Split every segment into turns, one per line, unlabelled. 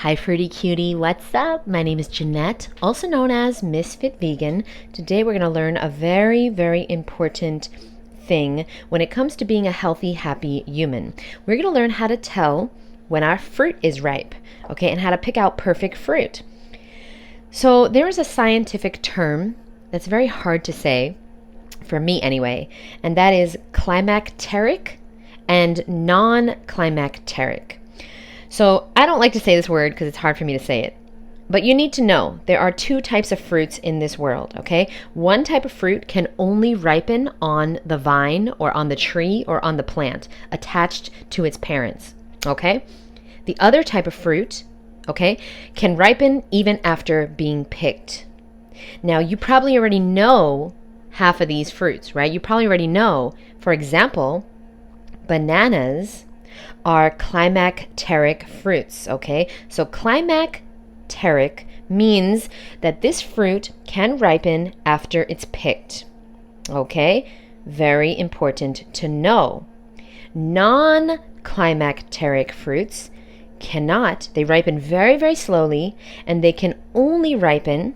Hi fruity cutie, what's up? My name is Jeanette, also known as Ms.FitVegan. Today we're going to learn a very, very important thing when it comes to being a healthy, happy human. We're going to learn how to tell when our fruit is ripe, okay, and how to pick out perfect fruit. So there is a scientific term that's very hard to say, for me anyway, and that is climacteric and non-climacteric. So I don't like to say this word because it's hard for me to say it. But you need to know there are two types of fruits in this world, okay? One type of fruit can only ripen on the vine or on the tree or on the plant attached to its parents, okay? The other type of fruit, okay, can ripen even after being picked. Now, you probably already know half of these fruits, right? You probably already know, for example, bananas are climacteric fruits, okay? So climacteric means that this fruit can ripen after it's picked, okay? Very important to know. Non-climacteric fruits cannot. They ripen very, very slowly, and they can only ripen,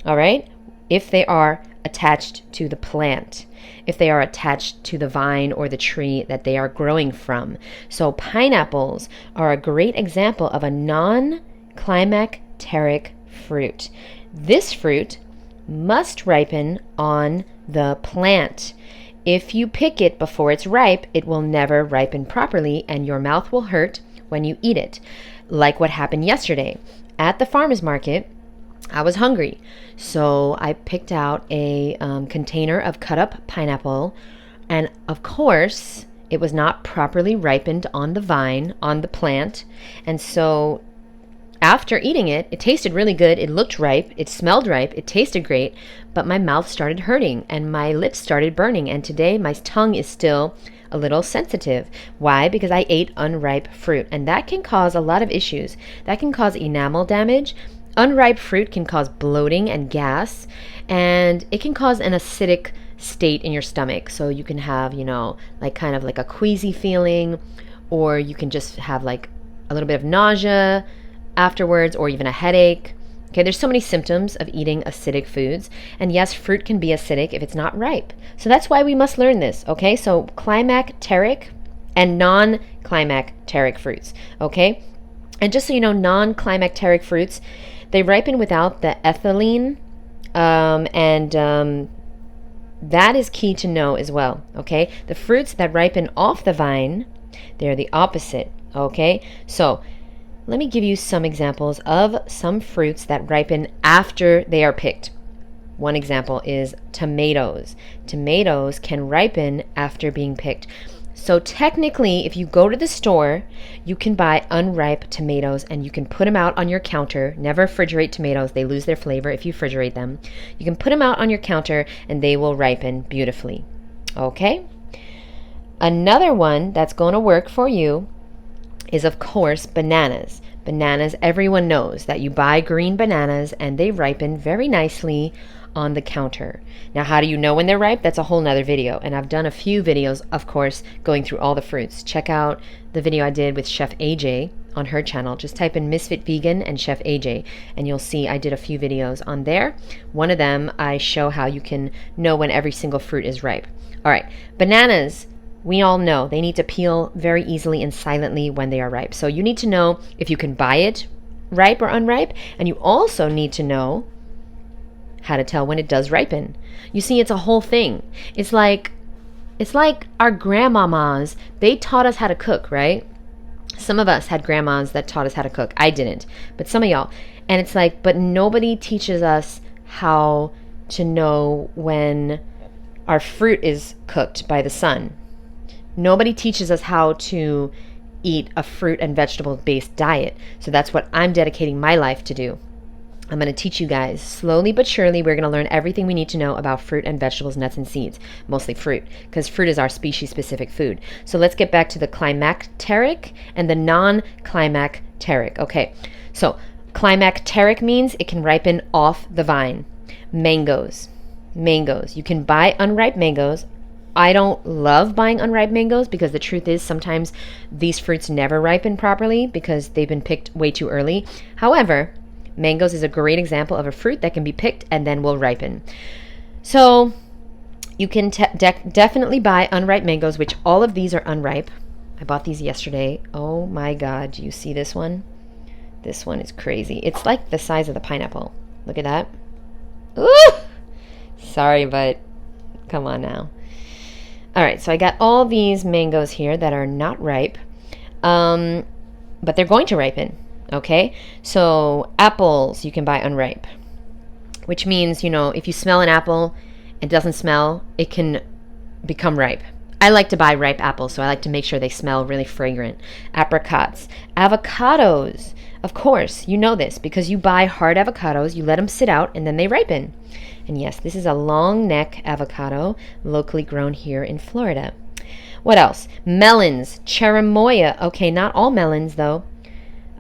all right, if they are attached to the plant, if they are attached to the vine or the tree that they are growing from. So pineapples are a great example of a non-climacteric fruit. This fruit must ripen on the plant. If you pick it before it's ripe, it will never ripen properly and your mouth will hurt when you eat it. Like what happened yesterday at the farmer's market. I was hungry, so I picked out a container of cut up pineapple, and of course it was not properly ripened on the vine, on the plant, and so after eating it, it tasted really good, it looked ripe, it smelled ripe, it tasted great, but my mouth started hurting and my lips started burning, and today my tongue is still a little sensitive. Why? Because I ate unripe fruit, and that can cause a lot of issues. That can cause enamel damage. Unripe fruit can cause bloating and gas, and it can cause an acidic state in your stomach. So you can have, like kind of like a queasy feeling, or you can just have like a little bit of nausea afterwards, or even a headache. Okay, there's so many symptoms of eating acidic foods. And yes, fruit can be acidic if it's not ripe. So that's why we must learn this, okay? So climacteric and non-climacteric fruits, okay? And just so you know, non-climacteric fruits, they ripen without the ethylene, and that is key to know as well, okay? The fruits that ripen off the vine, they're the opposite, okay? So let me give you some examples of some fruits that ripen after they are picked. One example is tomatoes. Tomatoes can ripen after being picked. So technically, if you go to the store, you can buy unripe tomatoes and you can put them out on your counter. Never refrigerate tomatoes. They lose their flavor if you refrigerate them. You can put them out on your counter and they will ripen beautifully. Okay? Another one that's going to work for you is, of course, bananas. Bananas, everyone knows that you buy green bananas and they ripen very nicely on the counter. Now, how do you know when they're ripe? That's a whole nother video. And I've done a few videos, of course, going through all the fruits. Check out the video I did with Chef AJ on her channel. Just type in Ms.FitVegan and Chef AJ, and you'll see I did a few videos on there. One of them, I show how you can know when every single fruit is ripe. All right, bananas, we all know they need to peel very easily and silently when they are ripe. So you need to know if you can buy it ripe or unripe, and you also need to know how to tell when it does ripen. You see, it's a whole thing. It's like our grandmamas, they taught us how to cook, right? Some of us had grandmas that taught us how to cook. I didn't, but some of y'all. And it's like, but nobody teaches us how to know when our fruit is cooked by the sun. Nobody teaches us how to eat a fruit and vegetable based diet. So that's what I'm dedicating my life to do. I'm going to teach you guys slowly but surely. We're going to learn everything we need to know about fruit and vegetables, nuts and seeds, mostly fruit, because fruit is our species specific food. So let's get back to the climacteric and the non-climacteric. Okay, so climacteric means it can ripen off the vine. Mangoes. You can buy unripe mangoes I don't love buying unripe mangoes because the truth is sometimes these fruits never ripen properly because they've been picked way too early. However, mangoes is a great example of a fruit that can be picked and then will ripen. So you can definitely buy unripe mangoes, which all of these are unripe. I bought these yesterday. Oh my God, do you see this one? This one is crazy. It's like the size of the pineapple. Look at that. Ooh! Sorry, but come on now. All right, so I got all these mangoes here that are not ripe, but they're going to ripen, okay? So apples you can buy unripe, which means, you know, if you smell an apple, it doesn't smell, it can become ripe. I like to buy ripe apples, so I like to make sure they smell really fragrant. Apricots. Avocados. Of course, you know this because you buy hard avocados, you let them sit out, and then they ripen. And yes, this is a long neck avocado, locally grown here in Florida. What else? Melons, cherimoya. Okay, not all melons though.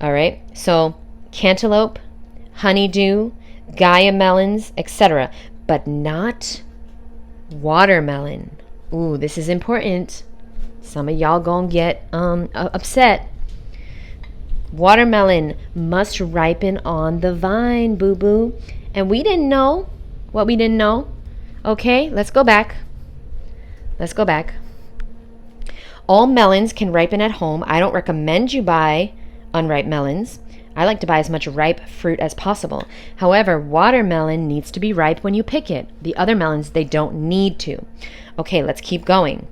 All right, so cantaloupe, honeydew, Gaia melons, etc. But not watermelon. Ooh, this is important. Some of y'all gonna get upset. Watermelon must ripen on the vine, boo-boo. And we didn't know what we didn't know. Okay, let's go back. Let's go back. All melons can ripen at home. I don't recommend you buy unripe melons. I like to buy as much ripe fruit as possible. However, watermelon needs to be ripe when you pick it. The other melons, they don't need to. Okay, let's keep going.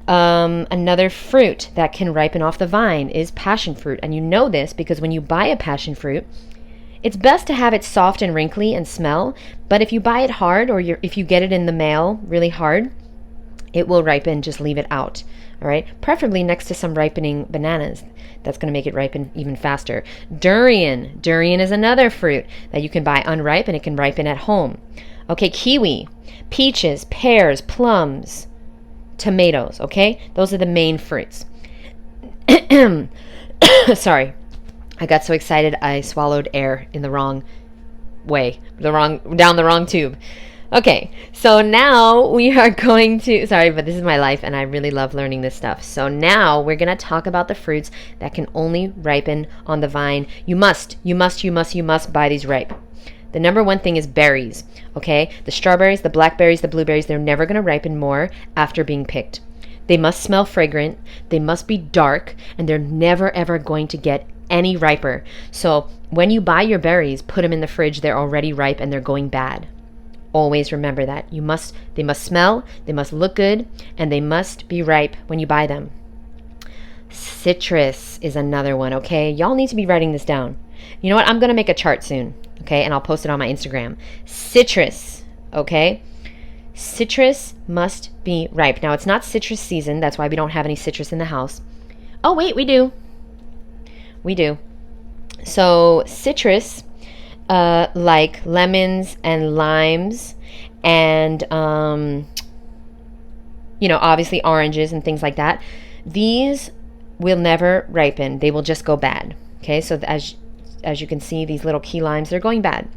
Another fruit that can ripen off the vine is passion fruit. And you know this because when you buy a passion fruit, it's best to have it soft and wrinkly and smell. But if you buy it hard or if you get it in the mail really hard, it will ripen. Just leave it out. All right, preferably next to some ripening bananas. That's going to make it ripen even faster. Durian. Durian is another fruit that you can buy unripe and it can ripen at home. Okay, kiwi, peaches, pears, plums, tomatoes. Okay, those are the main fruits. Sorry, I got so excited I swallowed air in the wrong way, down the wrong tube. Okay, so now we are going to, sorry, but this is my life and I really love learning this stuff. So now we're going to talk about the fruits that can only ripen on the vine. You must buy these ripe. The number one thing is berries, okay? The strawberries, the blackberries, the blueberries, they're never going to ripen more after being picked. They must smell fragrant, they must be dark, and they're never ever going to get any riper. So when you buy your berries, put them in the fridge, they're already ripe and they're going bad. Always remember that. They must smell, they must look good, and they must be ripe when you buy them. Citrus is another one, okay? Y'all need to be writing this down. You know what? I'm going to make a chart soon, okay? And I'll post it on my Instagram. Citrus, okay? Citrus must be ripe. Now, it's not citrus season. That's why we don't have any citrus in the house. Oh, wait, we do. We do. So, citrus, like lemons and limes and, obviously oranges and things like that, these will never ripen. They will just go bad. Okay, so as you can see, these little key limes, they're going bad.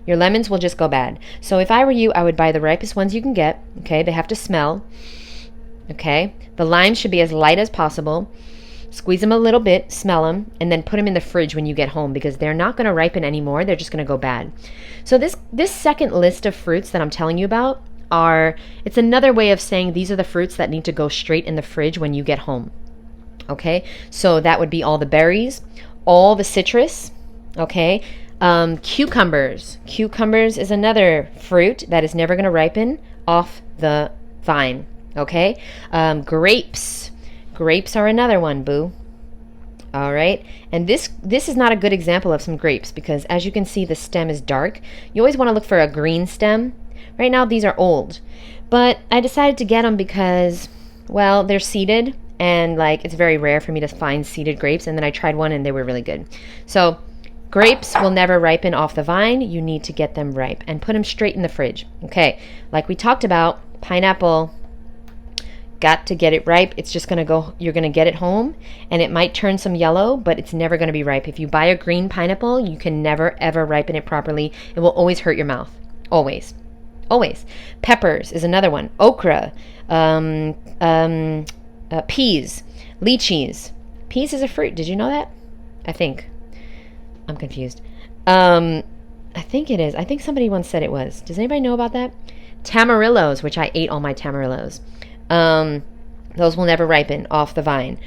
Your lemons will just go bad. So if I were you, I would buy the ripest ones you can get. Okay, they have to smell. Okay, the limes should be as light as possible. Squeeze them a little bit, smell them, and then put them in the fridge when you get home because they're not going to ripen anymore. They're just going to go bad. So this second list of fruits that I'm telling you about it's another way of saying these are the fruits that need to go straight in the fridge when you get home. Okay, so that would be all the berries, all the citrus, okay? Cucumbers. Cucumbers is another fruit that is never going to ripen off the vine, okay? Grapes. Grapes are another one, boo. All right, and this is not a good example of some grapes because as you can see, the stem is dark. You always want to look for a green stem. Right now, these are old, but I decided to get them because, well, they're seeded, and like it's very rare for me to find seeded grapes, and then I tried one and they were really good. So grapes will never ripen off the vine. You need to get them ripe and put them straight in the fridge. Okay, like we talked about, pineapple, got to get it ripe. It's just you're gonna get it home and it might turn some yellow, but it's never gonna be ripe. If you buy a green pineapple, you can never ever ripen it properly. It will always hurt your mouth, always. Always. Peppers is another one. Okra, peas, lychees. Peas is a fruit. Did you know that? I think. I'm confused. I think it is. I think somebody once said it was. Does anybody know about that? Tamarillos, which I ate all my tamarillos. Those will never ripen off the vine.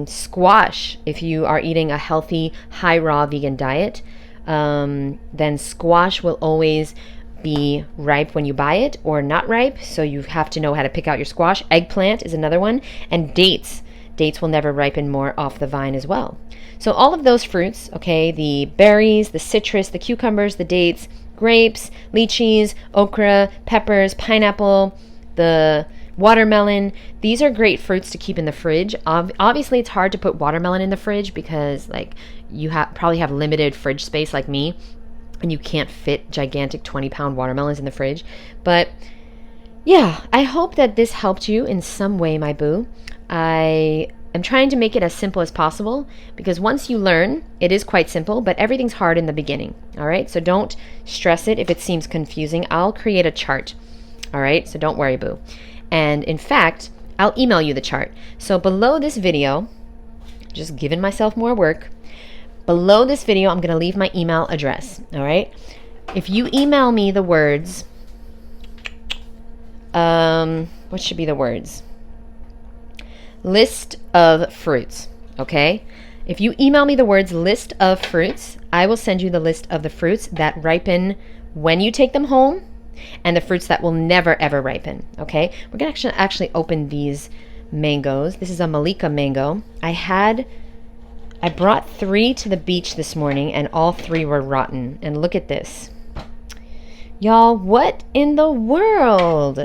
Squash, if you are eating a healthy, high raw vegan diet, then squash will always be ripe when you buy it or not ripe, so you have to know how to pick out your squash. Eggplant is another one, and dates. Dates will never ripen more off the vine as well. So all of those fruits, okay, the berries, the citrus, the cucumbers, the dates, grapes, lychees, okra, peppers, pineapple, the watermelon, these are great fruits to keep in the fridge. Obviously, it's hard to put watermelon in the fridge because like you probably have limited fridge space like me, and you can't fit gigantic 20-pound watermelons in the fridge. But yeah, I hope that this helped you in some way, my boo. I am trying to make it as simple as possible because once you learn, it is quite simple, but everything's hard in the beginning. All right, so don't stress it if it seems confusing. I'll create a chart. All right, so don't worry, boo. And in fact, I'll email you the chart. So below this video, just giving myself more work, below this video, I'm going to leave my email address. All right. If you email me the words, what should be the words? List of fruits. Okay. If you email me the words list of fruits, I will send you the list of the fruits that ripen when you take them home and the fruits that will never ever ripen. Okay. We're going to actually open these mangoes. This is a Malika mango. I brought 3 to the beach this morning and all 3 were rotten. And look at this. Y'all, what in the world?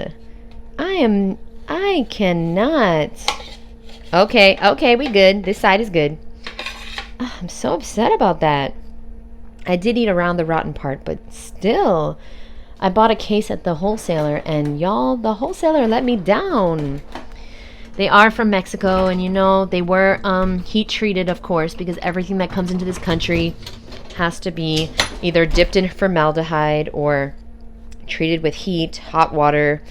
I cannot. Okay, we good. This side is good. Oh, I'm so upset about that. I did eat around the rotten part, but still. I bought a case at the wholesaler and y'all, the wholesaler let me down. They are from Mexico, and you know, they were heat treated, of course, because everything that comes into this country has to be either dipped in formaldehyde or treated with heat, hot water,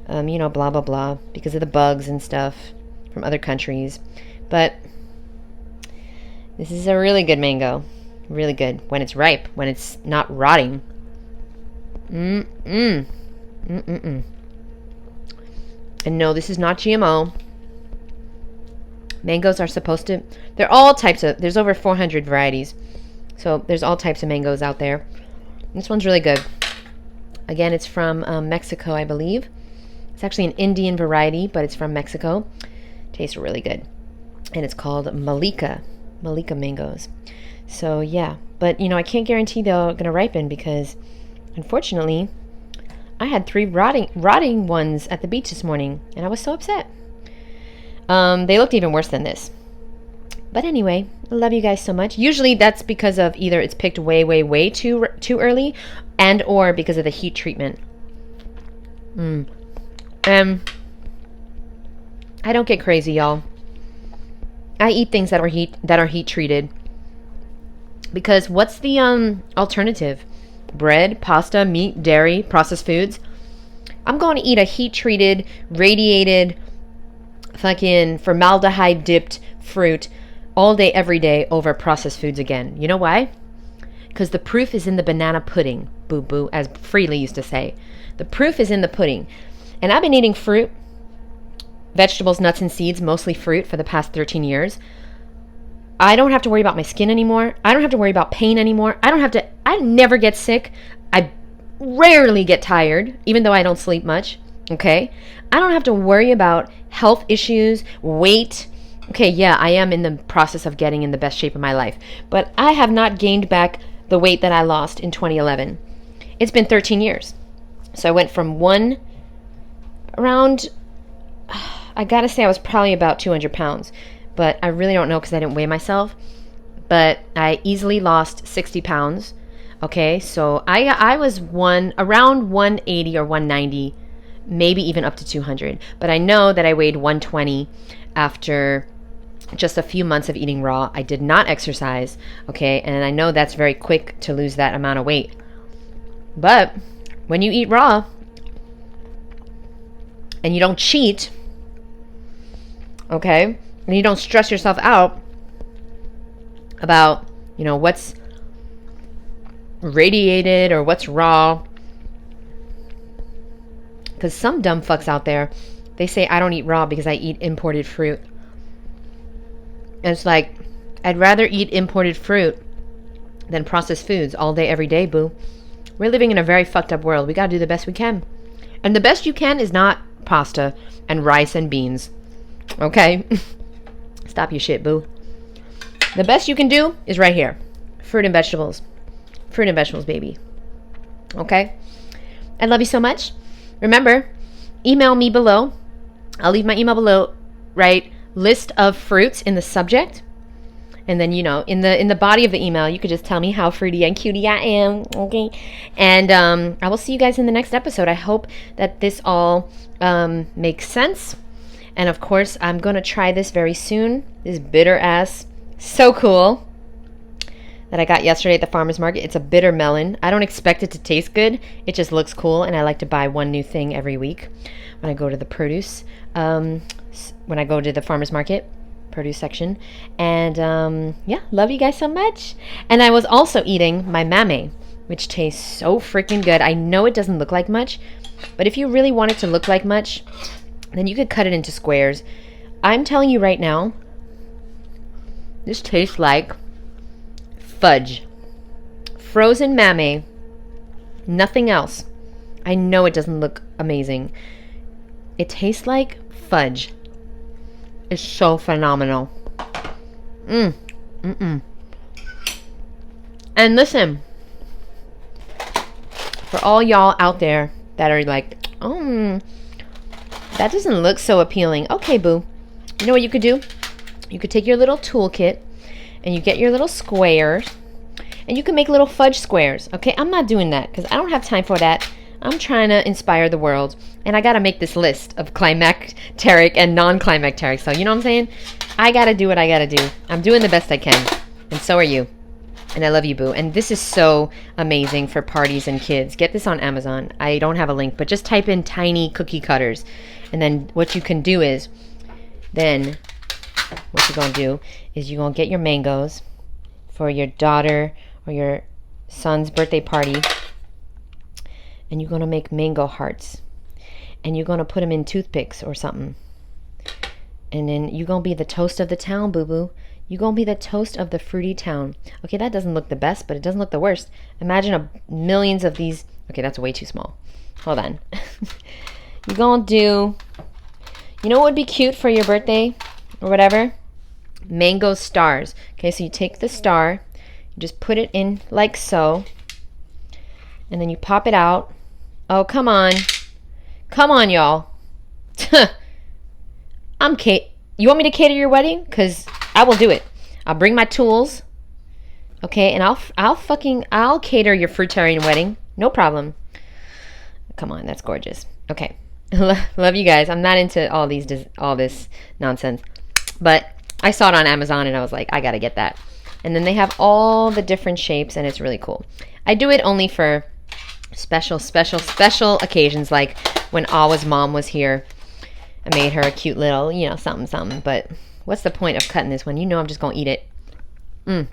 you know, blah, blah, blah, because of the bugs and stuff from other countries. But this is a really good mango. Really good. When it's ripe, when it's not rotting. And no, this is not GMO. Mangoes are supposed to, there's over 400 varieties. So there's all types of mangoes out there. This one's really good. Again, it's from Mexico, I believe. It's actually an Indian variety, but it's from Mexico. Tastes really good. And it's called Malika mangoes. So yeah, but you know, I can't guarantee they're going to ripen because unfortunately, I had 3 rotting ones at the beach this morning, and I was so upset. They looked even worse than this. But anyway, I love you guys so much. Usually that's because of either it's picked way too early and or because of the heat treatment. I don't get crazy, y'all. I eat things that are heat treated. Because what's the alternative? Bread, pasta, meat, dairy, processed foods. I'm going to eat a heat treated, radiated, fucking formaldehyde dipped fruit all day, every day over processed foods again. You know why? Because the proof is in the banana pudding, boo boo, as Freely used to say. The proof is in the pudding. And I've been eating fruit, vegetables, nuts, and seeds, mostly fruit, for the past 13 years. I don't have to worry about my skin anymore. I don't have to worry about pain anymore. I never get sick. I rarely get tired, even though I don't sleep much. Okay? I don't have to worry about health issues, weight. Okay, yeah, I am in the process of getting in the best shape of my life. But I have not gained back the weight that I lost in 2011. It's been 13 years. So I went from I gotta say I was probably about 200 pounds. But I really don't know because I didn't weigh myself. But I easily lost 60 pounds. Okay, so I was around 180 or 190, maybe even up to 200. But I know that I weighed 120 after just a few months of eating raw. I did not exercise, okay? And I know that's very quick to lose that amount of weight. But when you eat raw and you don't cheat, okay, and you don't stress yourself out about, you know, what's radiated or what's raw. Because some dumb fucks out there, they say I don't eat raw because I eat imported fruit. And it's like, I'd rather eat imported fruit than processed foods all day, every day, boo. We're living in a very fucked up world. We gotta do the best we can. And the best you can is not pasta and rice and beans. Okay? Stop your shit, boo. The best you can do is right here. Fruit and vegetables. Fruit and vegetables, baby. Okay? I love you so much. Remember, email me below. I'll leave my email below. Write list of fruits in the subject. And then, you know, in the body of the email, you could just tell me how fruity and cutie I am. Okay? And I will see you guys in the next episode. I hope that this all makes sense. And of course, I'm going to try this very soon. This bitter ass, so cool, that I got yesterday at the farmer's market. It's a bitter melon. I don't expect it to taste good. It just looks cool. And I like to buy one new thing every week when I go to the produce, when I go to the farmer's market produce section. And yeah, love you guys so much. And I was also eating my mame, which tastes so freaking good. I know it doesn't look like much, but if you really want it to look like much, then you could cut it into squares. I'm telling you right now, this tastes like fudge. Frozen mame. Nothing else. I know it doesn't look amazing. It tastes like fudge. It's so phenomenal. And listen, for all y'all out there that are like, oh, that doesn't look so appealing. Okay, boo. You know what you could do? You could take your little toolkit and you get your little squares and you can make little fudge squares. Okay, I'm not doing that because I don't have time for that. I'm trying to inspire the world, and I got to make this list of climacteric and non-climacteric. So, you know what I'm saying? I got to do what I got to do. I'm doing the best I can, and so are you. And I love you, boo. And this is so amazing for parties and kids. Get this on Amazon. I don't have a link, but just type in tiny cookie cutters. And then what you can do is, then what you're going to do is you're going to get your mangoes for your daughter or your son's birthday party. And you're going to make mango hearts. And you're going to put them in toothpicks or something. And then you're going to be the toast of the town, boo-boo. You're going to be the toast of the fruity town. Okay, that doesn't look the best, but it doesn't look the worst. Imagine millions of these. Okay, that's way too small. Hold on. You're going to do, you know what would be cute for your birthday or whatever? Mango stars. Okay, so you take the star, you just put it in like so, and then you pop it out. Oh, come on. Come on, y'all. You want me to cater your wedding? Because I will do it. I'll bring my tools. Okay, and I'll cater your fruitarian wedding. No problem. Come on, that's gorgeous. Okay. Love you guys. I'm not into all this nonsense. But I saw it on Amazon and I was like, I got to get that. And then they have all the different shapes and it's really cool. I do it only for special occasions, like when Awa's mom was here. I made her a cute little, you know, something. But what's the point of cutting this one? You know I'm just going to eat it.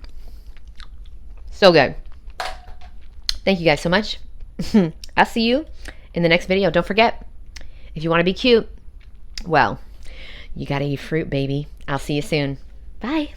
So good. Thank you guys so much. I'll see you in the next video. Don't forget, if you want to be cute, well, you got to eat fruit, baby. I'll see you soon. Bye.